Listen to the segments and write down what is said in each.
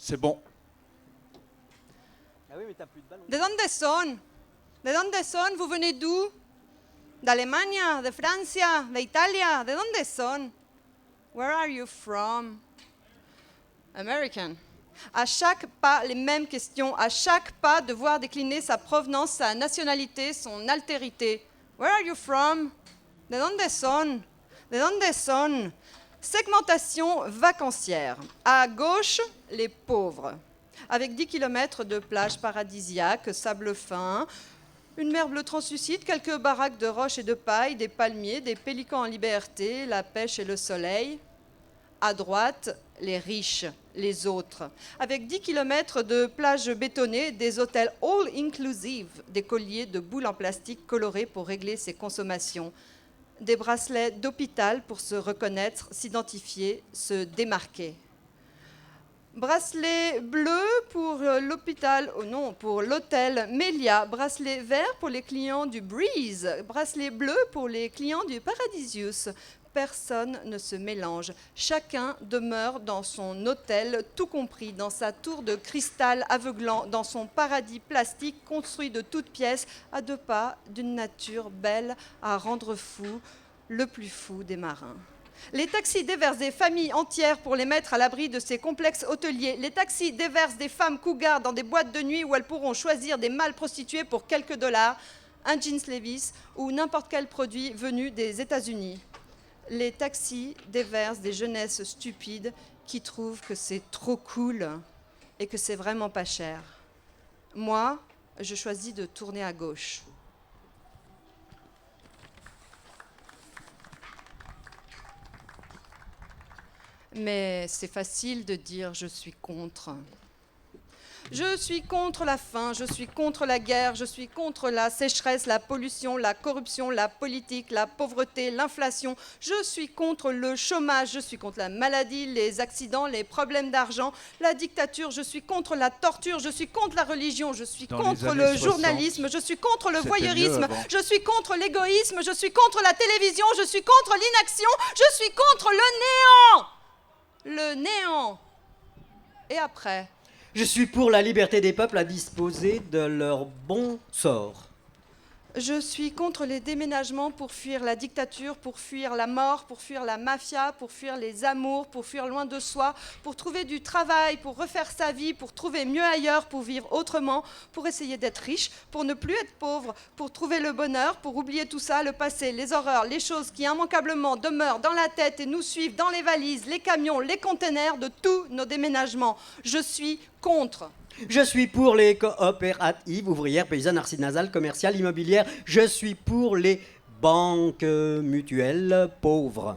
C'est bon. Ah oui, mais t'as plus de ballon. ¿De dónde son? ¿De dónde son? Vous venez d'où? ¿D'Alemania? ¿De Francia? ¿De Italia? ¿De dónde son? Where are you from? American. À chaque pas, les mêmes questions. À chaque pas, devoir décliner sa provenance, sa nationalité, son altérité. Where are you from? ¿De dónde son? ¿De dónde son? Segmentation vacancière. À gauche, les pauvres. Avec 10 km de plages paradisiaques, sable fin, une mer bleue translucide, quelques baraques de roches et de paille, des palmiers, des pélicans en liberté, la pêche et le soleil. À droite, les riches, les autres. Avec 10 km de plages bétonnées, des hôtels all-inclusive, des colliers de boules en plastique colorées pour régler ses consommations, des bracelets d'hôpital pour se reconnaître, s'identifier, se démarquer. Bracelet bleu pour l'hôpital, oh non, pour l'hôtel Melia. Bracelet vert pour les clients du Breeze. Bracelet bleu pour les clients du Paradisius. Personne ne se mélange. Chacun demeure dans son hôtel, tout compris, dans sa tour de cristal aveuglant, dans son paradis plastique construit de toutes pièces, à 2 pas d'une nature belle à rendre fou, le plus fou des marins. Les taxis déversent des familles entières pour les mettre à l'abri de ces complexes hôteliers. Les taxis déversent des femmes cougars dans des boîtes de nuit où elles pourront choisir des mâles prostitués pour quelques dollars, un jeans Levi's ou n'importe quel produit venu des États-Unis. Les taxis déversent des jeunesses stupides qui trouvent que c'est trop cool et que c'est vraiment pas cher. Moi, je choisis de tourner à gauche. Mais c'est facile de dire je suis contre. Je suis contre la faim, je suis contre la guerre, je suis contre la sécheresse, la pollution, la corruption, la politique, la pauvreté, l'inflation. Je suis contre le chômage, je suis contre la maladie, les accidents, les problèmes d'argent, la dictature, je suis contre la torture, je suis contre la religion, je suis contre le journalisme, je suis contre le voyeurisme, je suis contre l'égoïsme, je suis contre la télévision, je suis contre l'inaction, je suis contre le néant. Le néant. Et après ? Je suis pour la liberté des peuples à disposer de leur bon sort. Je suis contre les déménagements pour fuir la dictature, pour fuir la mort, pour fuir la mafia, pour fuir les amours, pour fuir loin de soi, pour trouver du travail, pour refaire sa vie, pour trouver mieux ailleurs, pour vivre autrement, pour essayer d'être riche, pour ne plus être pauvre, pour trouver le bonheur, pour oublier tout ça, le passé, les horreurs, les choses qui immanquablement demeurent dans la tête et nous suivent dans les valises, les camions, les containers de tous nos déménagements. Je suis contre. Je suis pour les coopératives ouvrières, paysannes, artisanales, commerciales, immobilières. Je suis pour les banques mutuelles pauvres.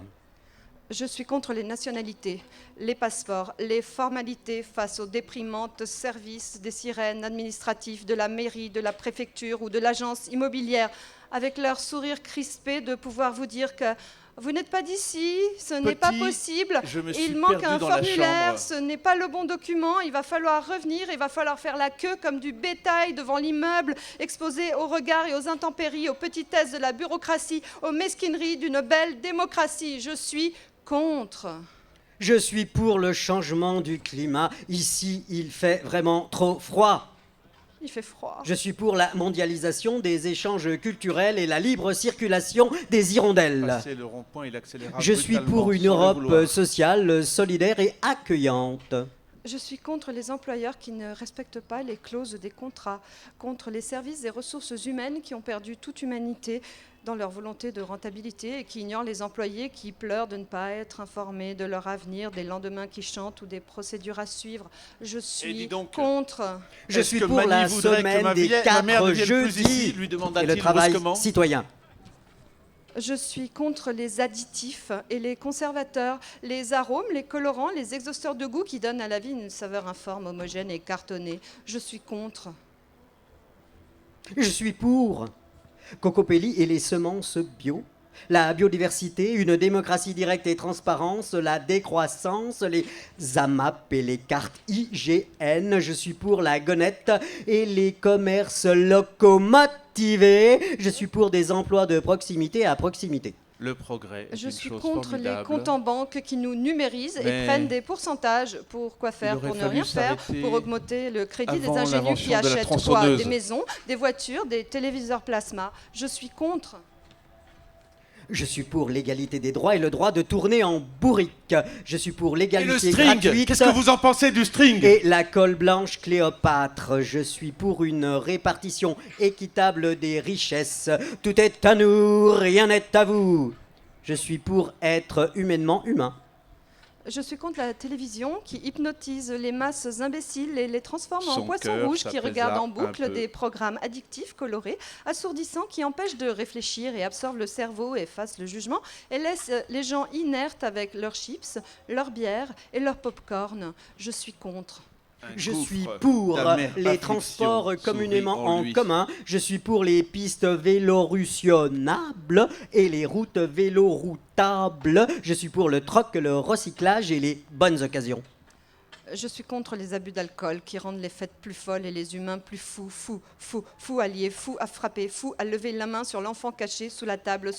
Je suis contre les nationalités, les passeports, les formalités face aux déprimantes services des sirènes administratifs de la mairie, de la préfecture ou de l'agence immobilière, avec leur sourire crispé de pouvoir vous dire que vous n'êtes pas d'ici, ce n'est pas possible, il manque un formulaire, ce n'est pas le bon document, il va falloir revenir, il va falloir faire la queue comme du bétail devant l'immeuble, exposé aux regards et aux intempéries, aux petitesses de la bureaucratie, aux mesquineries d'une belle démocratie. Je suis contre. Je suis pour le changement du climat. Ici, il fait vraiment trop froid. Il fait froid. Je suis pour la mondialisation des échanges culturels et la libre circulation des hirondelles. Passer le rond-point, il accélérera Je suis pour une Europe sociale, solidaire et accueillante. Je suis contre les employeurs qui ne respectent pas les clauses des contrats, contre les services et ressources humaines qui ont perdu toute humanité dans leur volonté de rentabilité et qui ignorent les employés qui pleurent de ne pas être informés de leur avenir, des lendemains qui chantent ou des procédures à suivre. Je suis contre. Je suis pour la semaine des 4 jeudis lui et le travail citoyen. Je suis contre les additifs et les conservateurs, les arômes, les colorants, les exhausteurs de goût qui donnent à la vie une saveur informe, homogène et cartonnée. Je suis contre. Je suis pour Cocopelli et les semences bio, la biodiversité, une démocratie directe et transparence, la décroissance, les AMAP et les cartes IGN. Je suis pour la gonette et les commerces locaux motivés. Je suis pour des emplois de proximité à proximité. Le progrès est Je une suis chose contre les formidable. comptes en banque qui nous numérisent Mais et prennent des pourcentages. Pour quoi faire? aurait Pour ne fallu rien faire, s'arrêter pour augmenter le crédit des avant ingénus qui l'invention de la achètent quoi? tronçonneuse. Des maisons, des voitures, des téléviseurs plasma. Je suis contre. Je suis pour l'égalité des droits et le droit de tourner en bourrique. Je suis pour Et le l'égalité string, gratuite qu'est-ce que vous en pensez du string? et la colle blanche Cléopâtre. Je suis pour une répartition équitable des richesses. Tout est à nous, rien n'est à vous. Je suis pour être humainement humain. Je suis contre la télévision qui hypnotise les masses imbéciles et les transforme en Son poissons cœur rouges qui s'apaisa regardent en un boucle peu. des programmes addictifs, colorés, assourdissants qui empêchent de réfléchir et absorbent le cerveau et effacent le jugement et laissent les gens inertes avec leurs chips, leurs bières et leurs pop-corn. Je suis contre. Un Je gouffre suis pour d'amère les affliction transports s'ouvrit communément en lui. commun. Je suis pour les pistes vélorutionnables et les routes véloroutables. Je suis pour le troc, le recyclage et les bonnes occasions. Je suis contre les abus d'alcool qui rendent les fêtes plus folles et les humains plus fous, fous à lier, fous à frapper, fous à lever la main sur l'enfant caché sous la table,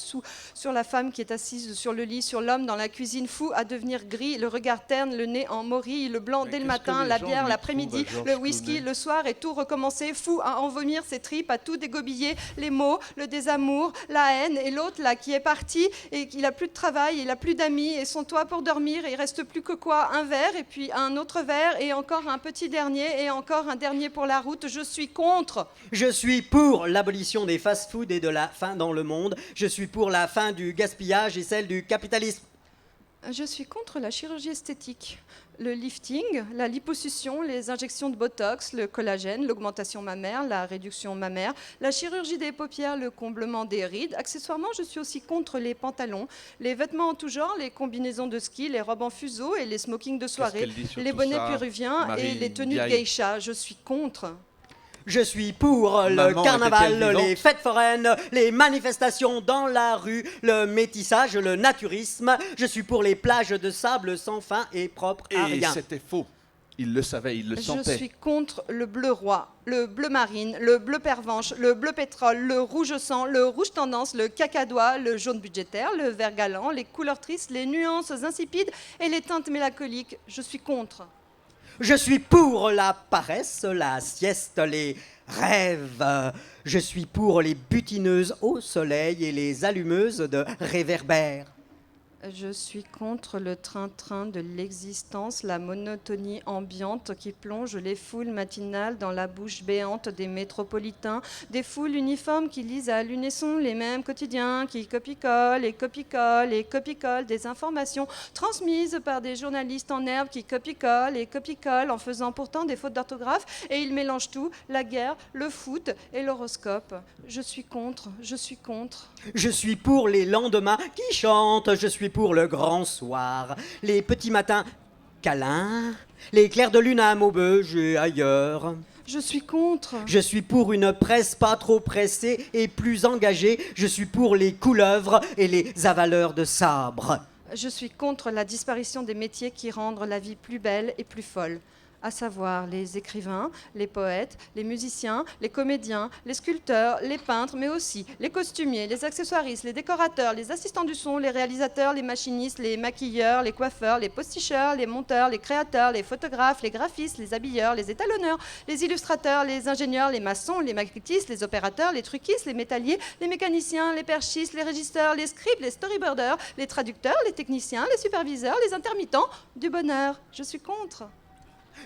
sur la femme qui est assise sur le lit, sur l'homme dans la cuisine, fous à devenir gris, le regard terne, le nez en morille, le blanc Mais dès le qu'est-ce que matin, les la gens bière lui l'après-midi, trouvent à le Georges whisky Clooney le soir et tout recommencer, fou à en vomir ses tripes, à tout dégobiller, les mots, le désamour, la haine et l'autre là qui est parti et il a plus de travail, il a plus d'amis et son toit pour dormir et il reste plus que quoi? Un verre et puis un autre verre et encore un petit dernier et encore un dernier pour la route. Je suis contre. Je suis pour l'abolition des fast-foods et de la faim dans le monde. Je suis pour la fin du gaspillage et celle du capitalisme. Je suis contre la chirurgie esthétique, le lifting, la liposuction, les injections de botox, le collagène, l'augmentation mammaire, la réduction mammaire, la chirurgie des paupières, le comblement des rides. Accessoirement, je suis aussi contre les pantalons, les vêtements en tout genre, les combinaisons de ski, les robes en fuseau et les smokings de soirée, qu'elle dit sur les tout bonnets ça, péruviens Marie et les tenues de Ndiaye? geisha. Je suis contre. Je suis pour le Maman carnaval, était-elle vivante? les fêtes foraines, les manifestations dans la rue, le métissage, le naturisme. Je suis pour les plages de sable sans fin et propres à Et rien. c'était faux. Il le savait, il le Je sentait. suis contre le bleu roi, le bleu marine, le bleu pervenche, le bleu pétrole, le rouge sang, le rouge tendance, le cacadois, le jaune budgétaire, le vert galant, les couleurs tristes, les nuances insipides et les teintes mélancoliques. Je suis contre. Je suis pour la paresse, la sieste, les rêves. Je suis pour les butineuses au soleil et les allumeuses de réverbères. Je suis contre le train-train de l'existence, la monotonie ambiante qui plonge les foules matinales dans la bouche béante des métropolitains, des foules uniformes qui lisent à l'unisson les mêmes quotidiens, qui copie-collent et copie-collent et copie-collent des informations transmises par des journalistes en herbe qui copie-collent et copie-collent en faisant pourtant des fautes d'orthographe et ils mélangent tout, la guerre, le foot et l'horoscope. Je suis contre, je suis contre. Je suis pour les lendemains qui chantent. Je suis pour le grand soir, les petits matins câlins, les clairs de lune à Maubeuge et ailleurs. Je suis contre. Je suis pour une presse pas trop pressée et plus engagée. Je suis pour les couleuvres et les avaleurs de sabres. Je suis contre la disparition des métiers qui rendent la vie plus belle et plus folle, à savoir les écrivains, les poètes, les musiciens, les comédiens, les sculpteurs, les peintres, mais aussi les costumiers, les accessoiristes, les décorateurs, les assistants du son, les réalisateurs, les machinistes, les maquilleurs, les coiffeurs, les posticheurs, les monteurs, les créateurs, les photographes, les graphistes, les habilleurs, les étalonneurs, les illustrateurs, les ingénieurs, les maçons, les maquettistes, les opérateurs, les truquistes, les métalliers, les mécaniciens, les perchistes, les régisseurs, les scribes, les storyboarders, les traducteurs, les techniciens, les superviseurs, les intermittents du bonheur. Je suis contre.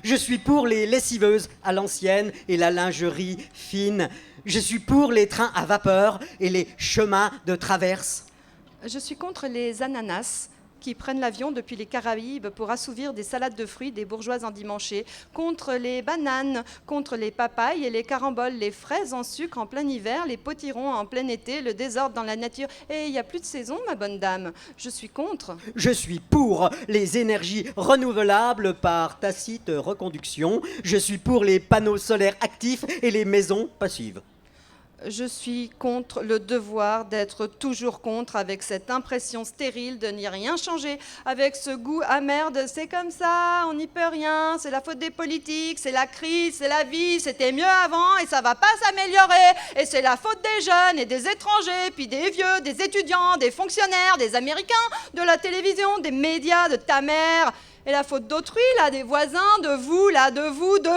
Je suis pour les lessiveuses à l'ancienne et la lingerie fine. Je suis pour les trains à vapeur et les chemins de traverse. Je suis contre les ananas qui prennent l'avion depuis les Caraïbes pour assouvir des salades de fruits des bourgeois endimanchés, contre les bananes, contre les papayes et les caramboles, les fraises en sucre en plein hiver, les potirons en plein été, le désordre dans la nature. Et il n'y a plus de saison, ma bonne dame. Je suis contre. Je suis pour les énergies renouvelables par tacite reconduction. Je suis pour les panneaux solaires actifs et les maisons passives. Je suis contre le devoir d'être toujours contre, avec cette impression stérile de n'y rien changer, avec ce goût amer de c'est comme ça, on n'y peut rien, c'est la faute des politiques, c'est la crise, c'est la vie, c'était mieux avant et ça va pas s'améliorer, et c'est la faute des jeunes et des étrangers, puis des vieux, des étudiants, des fonctionnaires, des Américains, de la télévision, des médias, de ta mère, et la faute d'autrui, là, des voisins, de vous, là, de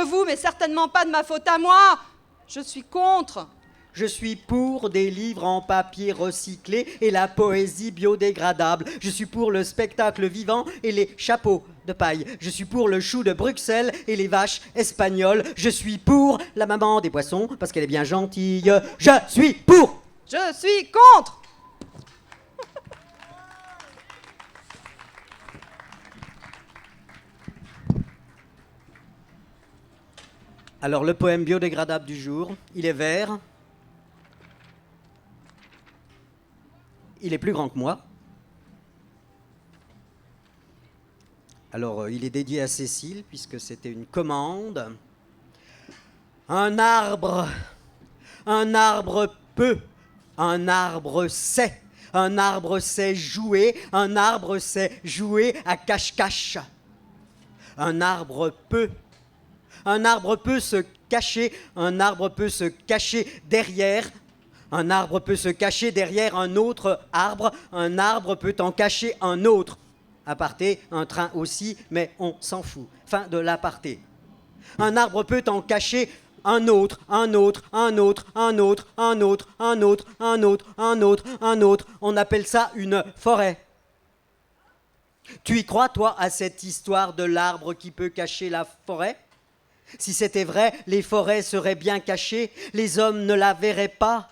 vous, mais certainement pas de ma faute à moi. Je suis contre. Je suis pour des livres en papier recyclé et la poésie biodégradable. Je suis pour le spectacle vivant et les chapeaux de paille. Je suis pour le chou de Bruxelles et les vaches espagnoles. Je suis pour la maman des poissons parce qu'elle est bien gentille. Je suis pour. Je suis contre. Alors le poème biodégradable du jour, il est vert. Il est plus grand que moi. Alors, il est dédié à Cécile, puisque c'était une commande. Un arbre peut, un arbre sait jouer, un arbre sait jouer à cache-cache. Un arbre peut se cacher, un arbre peut se cacher derrière. Un arbre peut se cacher derrière un autre arbre, un arbre peut en cacher un autre. Aparté, un train aussi, mais on s'en fout. Fin de l'aparté. Un arbre peut en cacher un autre, un autre, un autre, un autre, un autre, un autre, un autre, un autre, un autre. On appelle ça une forêt. Tu y crois, toi, à cette histoire de l'arbre qui peut cacher la forêt ? Si c'était vrai, les forêts seraient bien cachées, les hommes ne la verraient pas.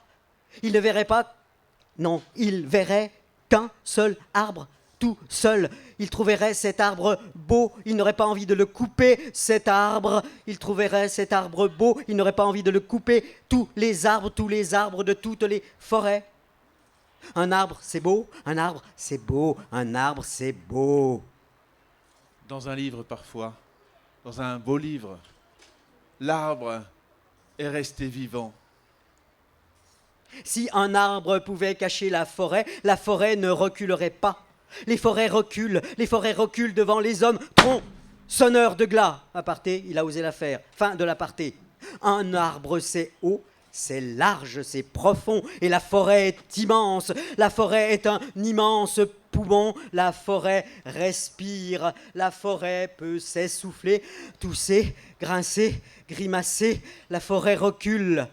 Ils ne verraient pas, non, ils verraient qu'un seul arbre, tout seul. Ils trouveraient cet arbre beau, ils n'auraient pas envie de le couper, cet arbre. Ils trouveraient cet arbre beau, ils n'auraient pas envie de le couper. Tous les arbres de toutes les forêts. Un arbre, c'est beau, un arbre, c'est beau, un arbre, c'est beau. Dans un livre parfois, dans un beau livre, l'arbre est resté vivant. Si un arbre pouvait cacher la forêt ne reculerait pas. Les forêts reculent devant les hommes tronçonneurs de glas. Aparté, il a osé la faire. Fin de l'aparté. Un arbre, c'est haut, c'est large, c'est profond, et la forêt est immense. La forêt est un immense poumon. La forêt respire. La forêt peut s'essouffler, tousser, grincer, grimacer. La forêt recule.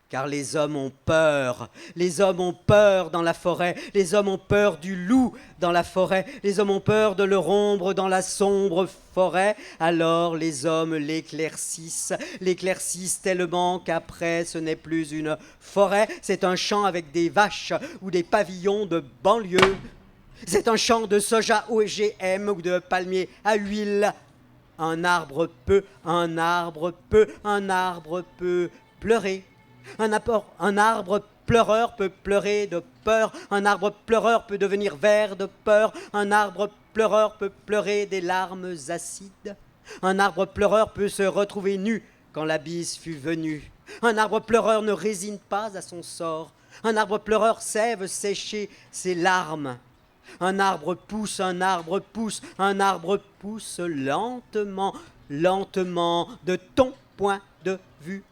Car les hommes ont peur. Les hommes ont peur dans la forêt. Les hommes ont peur du loup dans la forêt. Les hommes ont peur de leur ombre dans la sombre forêt. Alors les hommes l'éclaircissent tellement qu'après ce n'est plus une forêt. C'est un champ avec des vaches ou des pavillons de banlieue. C'est un champ de soja OGM ou de palmiers à huile. Un arbre peut pleurer. Un arbre pleureur peut pleurer de peur. Un arbre pleureur peut devenir vert de peur. Un arbre pleureur peut pleurer des larmes acides. Un arbre pleureur peut se retrouver nu quand la bise fut venue. Un arbre pleureur ne résigne pas à son sort. Un arbre pleureur sève sécher ses larmes. Un arbre pousse, un arbre pousse, un arbre pousse lentement, lentement, de ton point de vue.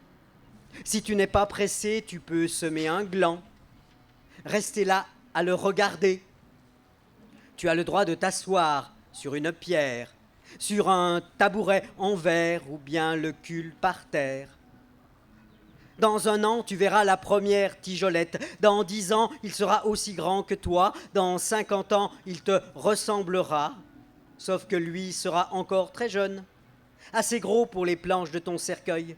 Si tu n'es pas pressé, tu peux semer un gland. Rester là à le regarder. Tu as le droit de t'asseoir sur une pierre, sur un tabouret en verre ou bien le cul par terre. Dans 1 an, tu verras la première tigelette. Dans 10 ans, il sera aussi grand que toi. Dans 50 ans, il te ressemblera. Sauf que lui sera encore très jeune, assez gros pour les planches de ton cercueil.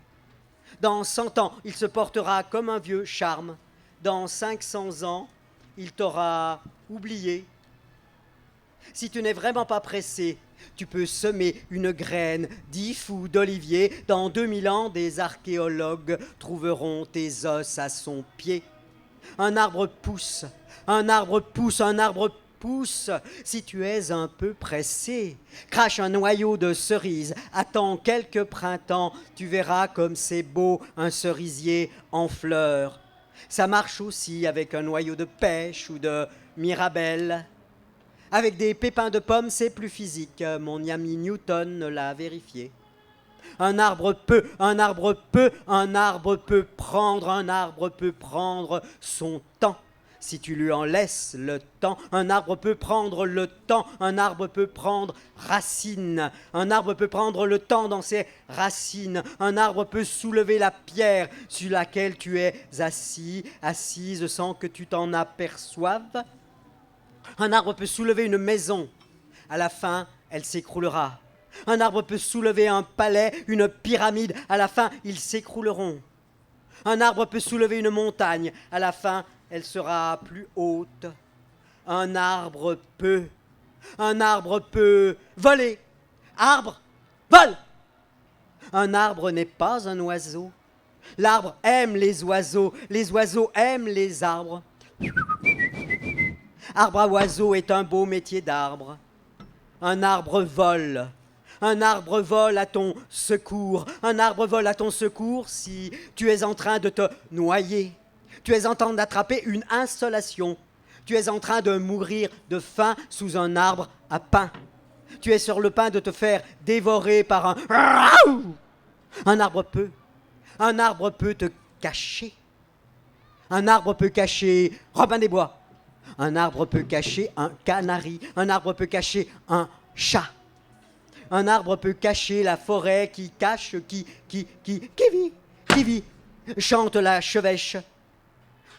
Dans 100 ans, il se portera comme un vieux charme. Dans 500 ans, il t'aura oublié. Si tu n'es vraiment pas pressé, tu peux semer une graine d'if ou d'olivier. Dans 2000 ans, des archéologues trouveront tes os à son pied. Un arbre pousse, un arbre pousse, un arbre pousse. Si tu es un peu pressé, crache un noyau de cerise, attends quelques printemps, tu verras comme c'est beau un cerisier en fleurs. Ça marche aussi avec un noyau de pêche ou de mirabelle. Avec des pépins de pommes, c'est plus physique. Mon ami Newton l'a vérifié. Un arbre peut prendre son temps. Si tu lui en laisses le temps, un arbre peut prendre le temps, un arbre peut prendre racine, un arbre peut prendre le temps dans ses racines, un arbre peut soulever la pierre sur laquelle tu es assise sans que tu t'en aperçoives. Un arbre peut soulever une maison, à la fin, elle s'écroulera. Un arbre peut soulever un palais, une pyramide, à la fin, ils s'écrouleront. Un arbre peut soulever une montagne, à la fin, elle sera plus haute. Un arbre peut voler. Arbre, vole. Un arbre n'est pas un oiseau. L'arbre aime les oiseaux aiment les arbres. Arbre à oiseau est un beau métier d'arbre. Un arbre vole. Un arbre vole à ton secours. Un arbre vole à ton secours si tu es en train de te noyer. Tu es en train d'attraper une insolation. Tu es en train de mourir de faim sous un arbre à pain. Tu es sur le point de te faire dévorer par un... Un arbre peut te cacher. Un arbre peut cacher Robin des Bois. Un arbre peut cacher un canari. Un arbre peut cacher un chat. Un arbre peut cacher la forêt qui cache, qui vit, chante la chevêche.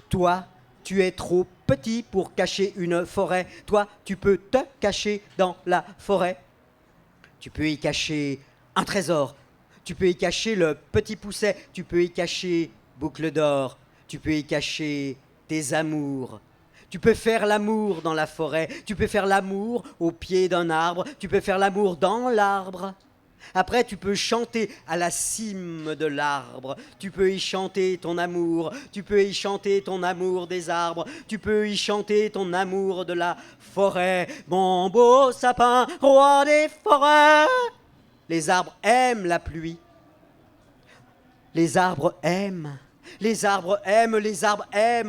Toi, tu es trop petit pour cacher une forêt. Toi, tu peux te cacher dans la forêt. Tu peux y cacher un trésor. Tu peux y cacher le petit pousset. Tu peux y cacher boucle d'or. Tu peux y cacher tes amours. Tu peux faire l'amour dans la forêt, tu peux faire l'amour au pied d'un arbre, tu peux faire l'amour dans l'arbre. Après, tu peux chanter à la cime de l'arbre, tu peux y chanter ton amour, tu peux y chanter ton amour des arbres, tu peux y chanter ton amour de la forêt. Mon beau sapin, roi des forêts. Les arbres aiment la pluie. Les arbres aiment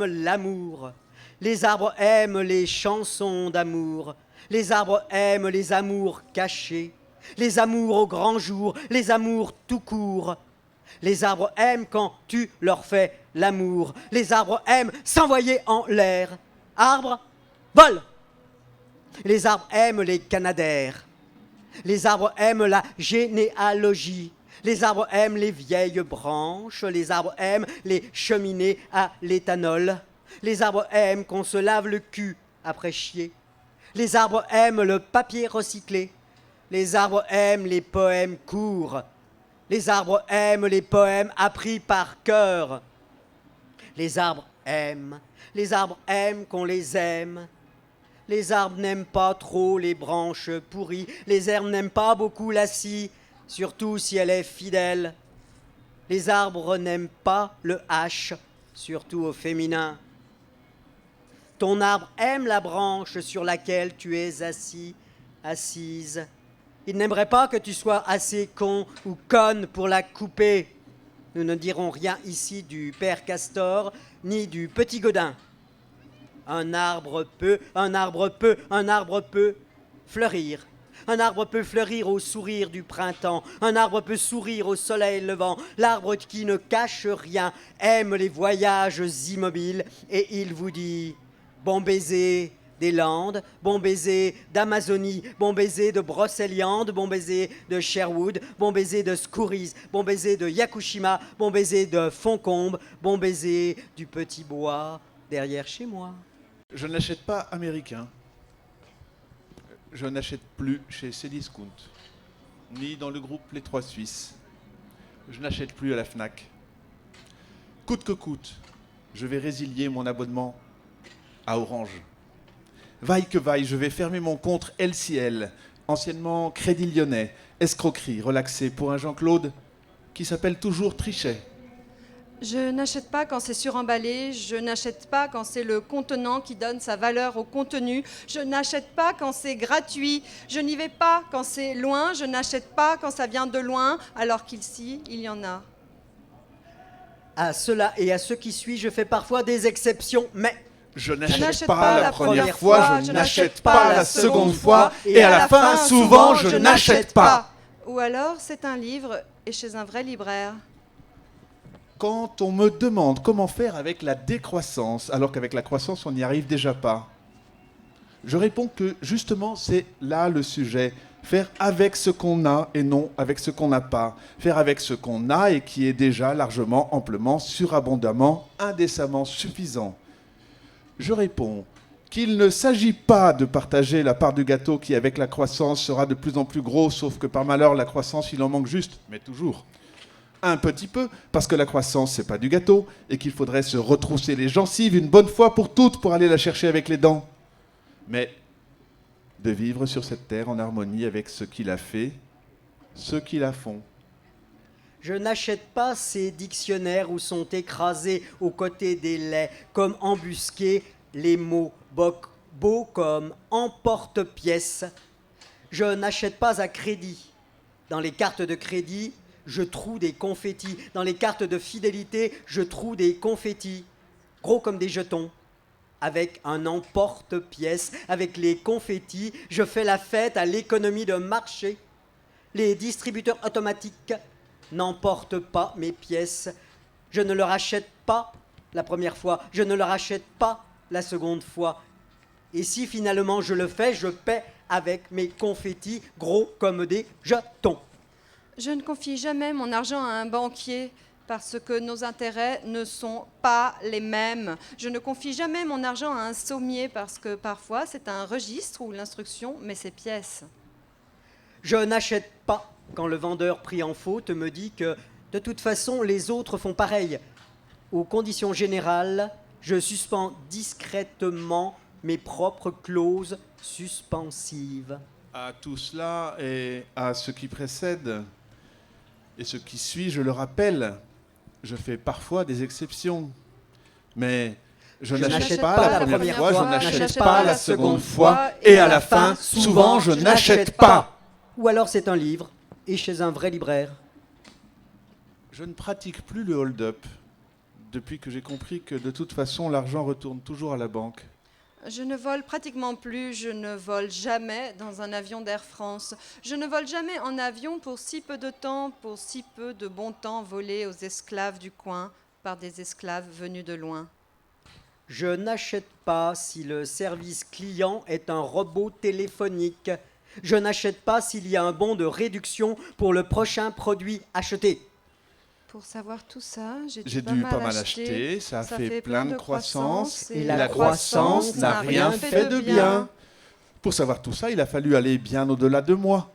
l'amour. Les arbres aiment les chansons d'amour. Les arbres aiment les amours cachés. Les amours au grand jour, les amours tout court. Les arbres aiment quand tu leur fais l'amour. Les arbres aiment s'envoyer en l'air. Arbres, vole. Les arbres aiment les canadaires. Les arbres aiment la généalogie. Les arbres aiment les vieilles branches. Les arbres aiment les cheminées à l'éthanol. Les arbres aiment qu'on se lave le cul après chier. Les arbres aiment le papier recyclé. Les arbres aiment les poèmes courts. Les arbres aiment les poèmes appris par cœur. Les arbres aiment qu'on les aime. Les arbres n'aiment pas trop les branches pourries. Les herbes n'aiment pas beaucoup la scie, surtout si elle est fidèle. Les arbres n'aiment pas le H, surtout au féminin. Ton arbre aime la branche sur laquelle tu es assise. Il n'aimerait pas que tu sois assez con ou conne pour la couper. Nous ne dirons rien ici du père Castor, ni du petit Godin. Un arbre peut fleurir. Un arbre peut fleurir au sourire du printemps. Un arbre peut sourire au soleil levant. L'arbre qui ne cache rien aime les voyages immobiles et il vous dit... Bon baiser des Landes, bon baiser d'Amazonie, bon baiser de Brocéliande, bon baiser de Sherwood, bon baiser de Skouries, bon baiser de Yakushima, bon baiser de Foncombe, bon baiser du petit bois derrière chez moi. Je n'achète pas américain. Je n'achète plus chez Cdiscount, ni dans le groupe Les Trois Suisses. Je n'achète plus à la Fnac. Coûte que coûte, je vais résilier mon abonnement à Orange. Vaille que vaille, je vais fermer mon compte LCL, anciennement Crédit Lyonnais, escroquerie relaxée pour un Jean-Claude qui s'appelle toujours Trichet. Je n'achète pas quand c'est suremballé, je n'achète pas quand c'est le contenant qui donne sa valeur au contenu, je n'achète pas quand c'est gratuit, je n'y vais pas quand c'est loin, je n'achète pas quand ça vient de loin, alors qu'ici, il y en a. À cela et à ce qui suit, je fais parfois des exceptions, mais Je n'achète n'achète pas la première fois, je je n'achète pas la seconde fois, et à la fin, souvent, je n'achète pas. Ou alors, c'est un livre et chez un vrai libraire. Quand on me demande comment faire avec la décroissance, alors qu'avec la croissance, on n'y arrive déjà pas, je réponds que justement, c'est là le sujet. Faire avec ce qu'on a et non avec ce qu'on n'a pas. Faire avec ce qu'on a et qui est déjà largement, amplement, surabondamment, indécemment suffisant. Je réponds qu'il ne s'agit pas de partager la part du gâteau qui, avec la croissance, sera de plus en plus gros, sauf que par malheur, la croissance, il en manque juste, mais toujours. Un petit peu, parce que la croissance, c'est pas du gâteau, et qu'il faudrait se retrousser les gencives une bonne fois pour toutes pour aller la chercher avec les dents. Mais de vivre sur cette terre en harmonie avec ce qu'il a fait, ceux qui la font. je n'achète pas ces dictionnaires où sont écrasés aux côtés des laits, comme embusqués, les mots beaux comme emporte-pièce. Je n'achète pas à crédit. Dans les cartes de crédit, je troue des confettis. Dans les cartes de fidélité, je troue des confettis, gros comme des jetons. Avec un emporte-pièce, avec les confettis, je fais la fête à l'économie de marché. Les distributeurs automatiques n'emportent pas mes pièces. Je ne leur achète pas la première fois, je ne leur achète pas la seconde fois. Et si finalement je le fais, je paie avec mes confettis gros comme des jetons. Je ne confie jamais mon argent à un banquier parce que nos intérêts ne sont pas les mêmes. Je ne confie jamais mon argent à un sommier parce que parfois c'est un registre où l'instruction met ses pièces. Je n'achète pas quand le vendeur pris en faute me dit que de toute façon les autres font pareil. Aux conditions générales, je suspends discrètement mes propres clauses suspensives. À tout cela et à ce qui précède et ce qui suit, je le rappelle, je fais parfois des exceptions. Mais je n'achète pas la première fois, je n'achète pas la seconde fois, et à la fin, souvent, je n'achète pas. Ou alors c'est un livre, et chez un vrai libraire. Je ne pratique plus le hold-up depuis que j'ai compris que de toute façon, l'argent retourne toujours à la banque. Je ne vole pratiquement plus, je ne vole jamais dans un avion d'Air France. Je ne vole jamais en avion pour si peu de temps, pour si peu de bon temps volé aux esclaves du coin par des esclaves venus de loin. Je n'achète pas si le service client est un robot téléphonique. Je n'achète pas s'il y a un bon de réduction pour le prochain produit acheté. Pour savoir tout ça, j'ai J'ai dû dû pas mal acheter, ça a fait plein de croissance, et la croissance n'a rien fait de bien. Pour savoir tout ça, il a fallu aller bien au-delà de moi.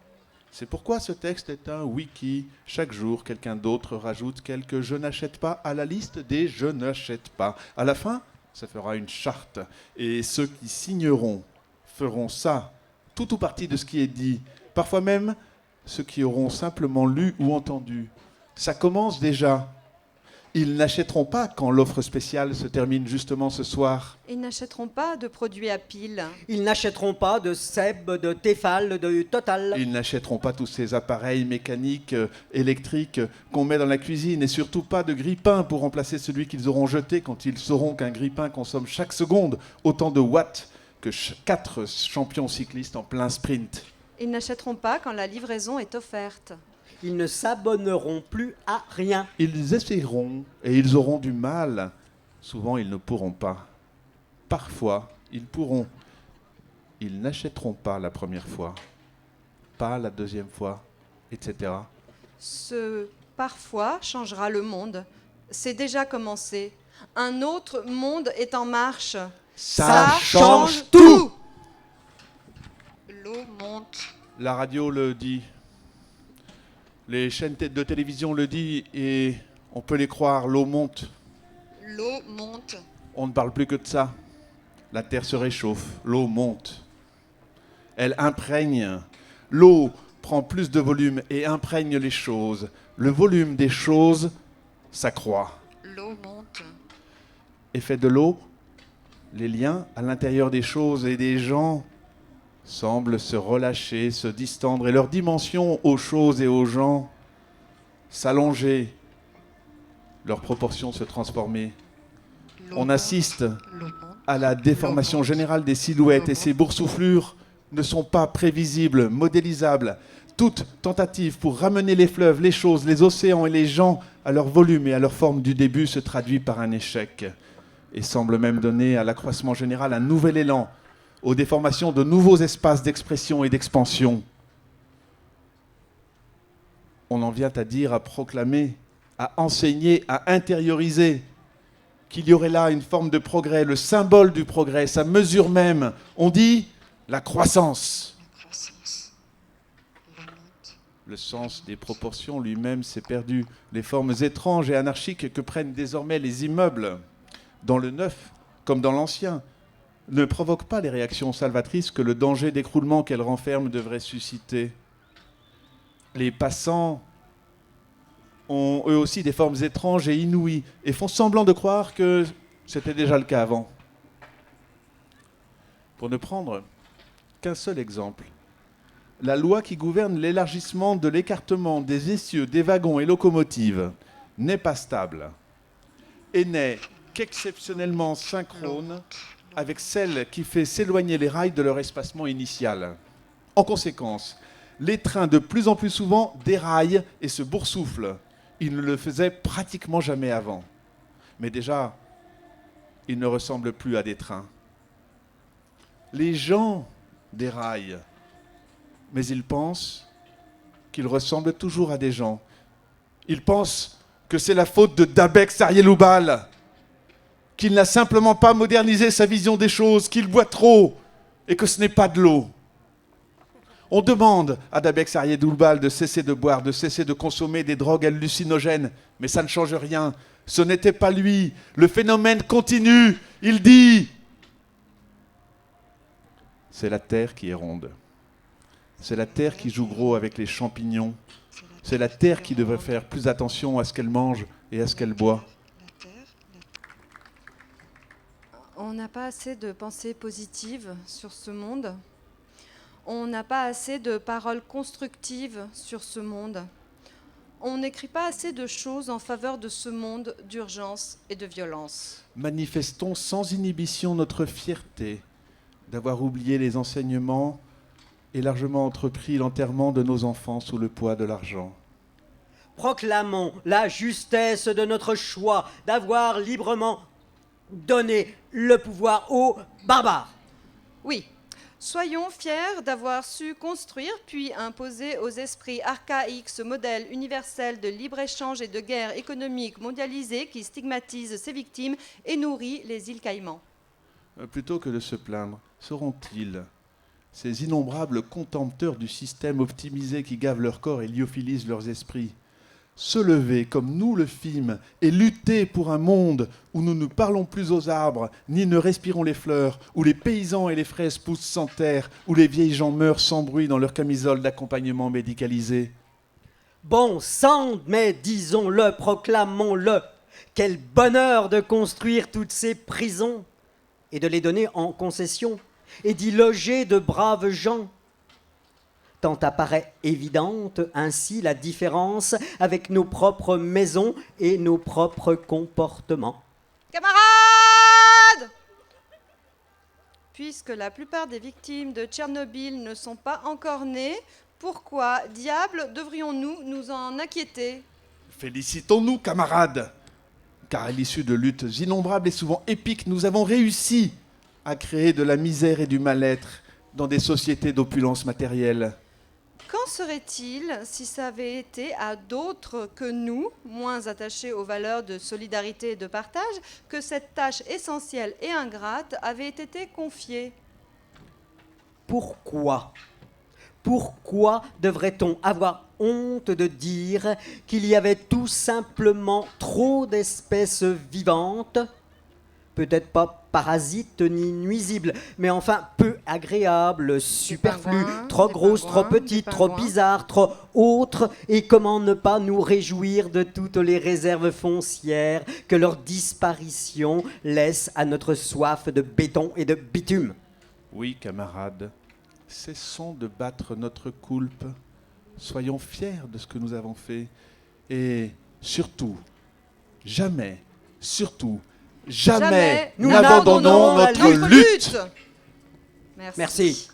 C'est pourquoi ce texte est un wiki. Chaque jour, quelqu'un d'autre rajoute quelques « je n'achète pas » à la liste des « je n'achète pas ». À la fin, ça fera une charte. Et ceux qui signeront feront ça, tout ou partie de ce qui est dit. Parfois même, ceux qui auront simplement lu ou entendu. Ça commence déjà. Ils n'achèteront pas quand l'offre spéciale se termine justement ce soir. Ils n'achèteront pas de produits à pile. Ils n'achèteront pas de Seb, de Tefal, de Total. Ils n'achèteront pas tous ces appareils mécaniques, électriques qu'on met dans la cuisine et surtout pas de grille-pain pour remplacer celui qu'ils auront jeté quand ils sauront qu'un grille-pain consomme chaque seconde autant de watts que 4 champions cyclistes en plein sprint. Ils n'achèteront pas quand la livraison est offerte. Ils ne s'abonneront plus à rien. Ils essaieront et ils auront du mal. Souvent, ils ne pourront pas. Parfois, ils pourront. Ils n'achèteront pas la première fois, pas la deuxième fois, etc. Ce parfois changera le monde. C'est déjà commencé. Un autre monde est en marche. Ça change tout. L'eau monte. La radio le dit. Les chaînes de télévision le disent et on peut les croire, l'eau monte. L'eau monte. On ne parle plus que de ça. La terre se réchauffe, l'eau monte. Elle imprègne. L'eau prend plus de volume et imprègne les choses. Le volume des choses s'accroît. L'eau monte. Effet de l'eau, les liens à l'intérieur des choses et des gens semblent se relâcher, se distendre, et leur dimension aux choses et aux gens s'allonger. leurs proportions se transformer. On assiste à la déformation générale des silhouettes et ces boursouflures ne sont pas prévisibles, modélisables. Toute tentative pour ramener les fleuves, les choses, les océans et les gens à leur volume et à leur forme du début se traduit par un échec et semble même donner à l'accroissement général un nouvel élan, aux déformations de nouveaux espaces d'expression et d'expansion. On en vient à dire, à proclamer, à enseigner, à intérioriser qu'il y aurait là une forme de progrès, le symbole du progrès, sa mesure même. On dit la croissance. Le sens des proportions lui-même s'est perdu. Les formes étranges et anarchiques que prennent désormais les immeubles, dans le neuf comme dans l'ancien, ne provoquent pas les réactions salvatrices que le danger d'écroulement qu'elles renferment devrait susciter. Les passants ont eux aussi des formes étranges et inouïes et font semblant de croire que c'était déjà le cas avant. Pour ne prendre qu'un seul exemple, la loi qui gouverne l'élargissement de l'écartement des essieux, des wagons et locomotives n'est pas stable et n'est qu'exceptionnellement synchrone avec celle qui fait s'éloigner les rails de leur espacement initial. En conséquence, les trains de plus en plus souvent déraillent et se boursouflent. Ils ne le faisaient pratiquement jamais avant. Mais déjà, ils ne ressemblent plus à des trains. Les gens déraillent, mais ils pensent qu'ils ressemblent toujours à des gens. Ils pensent que c'est la faute de Dabek Sarieloubal, qu'il n'a simplement pas modernisé sa vision des choses, qu'il boit trop et que ce n'est pas de l'eau. On demande à Dabek Sarieloubal de cesser de boire, de cesser de consommer des drogues hallucinogènes, mais ça ne change rien. Ce n'était pas lui. Le phénomène continue. Il dit « C'est la terre qui est ronde. C'est la terre qui joue gros avec les champignons. C'est la terre qui devrait faire plus attention à ce qu'elle mange et à ce qu'elle boit. » On n'a pas assez de pensées positives sur ce monde. On n'a pas assez de paroles constructives sur ce monde. On n'écrit pas assez de choses en faveur de ce monde d'urgence et de violence. Manifestons sans inhibition notre fierté d'avoir oublié les enseignements et largement entrepris l'enterrement de nos enfants sous le poids de l'argent. Proclamons la justesse de notre choix d'avoir librement donné le pouvoir aux barbares. Oui, soyons fiers d'avoir su construire puis imposer aux esprits archaïques ce modèle universel de libre-échange et de guerre économique mondialisée qui stigmatise ses victimes et nourrit les îles Caïmans. Plutôt que de se plaindre, sauront-ils, ces innombrables contempteurs du système optimisé qui gave leur corps et lyophilisent leurs esprits, se lever comme nous le fîmes et lutter pour un monde où nous ne parlons plus aux arbres, ni ne respirons les fleurs, où les paysans et les fraises poussent sans terre, où les vieilles gens meurent sans bruit dans leurs camisoles d'accompagnement médicalisé. Bon sang, mais disons-le, proclamons-le. Quel bonheur de construire toutes ces prisons et de les donner en concession et d'y loger de braves gens. Tant apparaît évidente ainsi la différence avec nos propres maisons et nos propres comportements. Camarades! Puisque la plupart des victimes de Tchernobyl ne sont pas encore nées, pourquoi, diable, devrions-nous nous en inquiéter? Félicitons-nous, camarades, car à l'issue de luttes innombrables et souvent épiques, nous avons réussi à créer de la misère et du mal-être dans des sociétés d'opulence matérielle. Qu'en serait-il si ça avait été à d'autres que nous, moins attachés aux valeurs de solidarité et de partage, que cette tâche essentielle et ingrate avait été confiée? Pourquoi? Pourquoi devrait-on avoir honte de dire qu'il y avait tout simplement trop d'espèces vivantes, peut-être pas parasites ni nuisibles, mais enfin peu agréables, superflues, trop grosses, trop petites, trop bizarres, trop autres, et comment ne pas nous réjouir de toutes les réserves foncières que leur disparition laisse à notre soif de béton et de bitume? Oui, camarades, cessons de battre notre coulpe, soyons fiers de ce que nous avons fait, et surtout, jamais, surtout, jamais, nous n'abandonnons notre lutte. Merci. Merci.